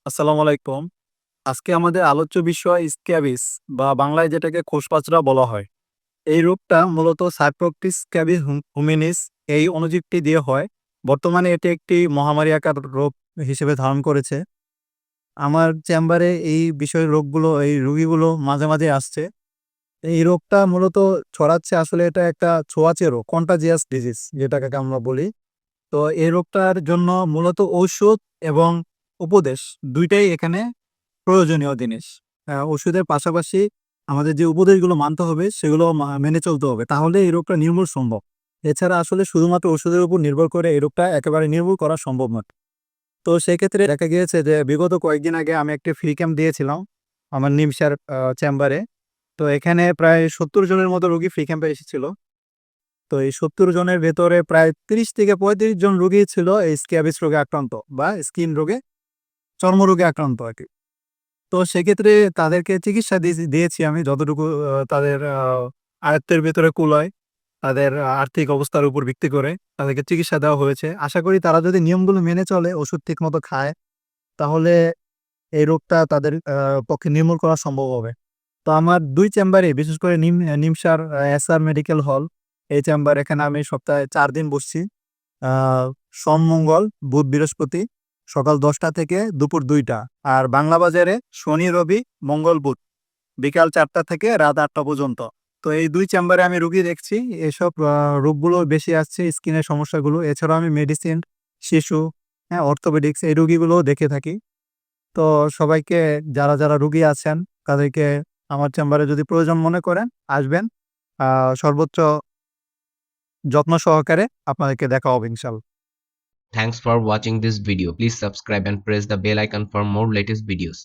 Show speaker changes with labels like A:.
A: আসসালামু আলাইকুম। আজকে আমাদের আলোচ্য বিষয় স্ক্যাবিস বা বাংলায় যেটাকে খোসপাচড়া বলা হয়। এই রোগটা মূলত সাইপ্রোপটিস স্ক্যাবিস হুমিনিস এই অণুজীবটি দিয়ে হয়। বর্তমানে এটি একটি মহামারী আকার রোগ হিসেবে ধারণ করেছে। আমার চেম্বারে এই বিষয়ের রোগগুলো এই রোগীগুলো মাঝে, মাঝে আসছে। এই রোগটা মূলত ছড়াচ্ছে আসলে এটা একটা ছোঁয়াচে রোগ, কন্টাজিয়াস ডিজিজ যেটাকে আমরা বলি। তো এই রোগটার জন্য মূলত ঔষধ এবং উপদেশ ২ টাই এখানে প্রয়োজনীয় জিনিস। ওষুধের পাশাপাশি আমাদের যে উপদেশগুলো মানতে হবে সেগুলো মেনে চলতে হবে। তাহলে এই রোগটা নির্মূল সম্ভব। এছাড়া আসলে শুধুমাত্র ওষুধের উপর নির্ভর করে এই রোগটা একেবারে নির্মূল করা সম্ভব নয়। তো সেক্ষেত্রে দেখা গিয়েছে যে বিগত কয়েকদিন আগে আমি একটি ফ্রি ক্যাম্প দিয়েছিলাম আমার নিমসার চেম্বারে। তো এখানে প্রায় ৭০ জনের মতো রোগী ফ্রি ক্যাম্পে এসেছিল। তো এই ৭০ জনের ভেতরে প্রায় ৩০ থেকে ৩৫ জন রোগী ছিল এই স্ক্যাবিস রোগে আক্রান্ত বা স্কিন রোগে, চর্মরোগে আক্রান্ত আরকি। তো সেক্ষেত্রে তাদেরকে চিকিৎসা দিয়েছি আমি যতটুকু তাদের আয়ত্তের ভেতরে কুলায়, তাদের আর্থিক অবস্থার উপর ভিত্তি করে তাদেরকে চিকিৎসা দেওয়া হয়েছে। আশা করি তারা যদি নিয়মগুলো মেনে চলে, ওষুধ ঠিকমতো খায়, তাহলে এই রোগটা তাদের পক্ষে নির্মূল করা সম্ভব হবে। তো আমার ২ চেম্বারে বিশেষ করে নিমসার এসআর মেডিকেল হল, এই চেম্বার এখানে আমি সপ্তাহে ৪ দিন বসছি। আ সোম, মঙ্গল, বুধ, বৃহস্পতি সকাল ১০টা থেকে দুপুর ২টা। আর বাংলা বাজারে শনি, রবি, মঙ্গল, বুধ বিকাল ৪টা থেকে রাত ৮টা পর্যন্ত। তো এই ২ চেম্বারে আমি রুগী দেখছি। এসব রোগগুলো বেশি আসছে স্কিনের সমস্যাগুলো। এছাড়াও আমি মেডিসিন, শিশু, হ্যাঁ, অর্থোপেডিক্স এই রোগীগুলোও দেখে থাকি। তো সবাইকে যারা রুগী আছেন তাদেরকে আমার চেম্বারে যদি প্রয়োজন মনে করেন আসবেন। আ সর্বোচ্চ যত্ন সহকারে আপনাদেরকে দেখা হবে ইনশাআল্লাহ।
B: Thanks for watching this video. Please subscribe and press the bell icon for more latest videos.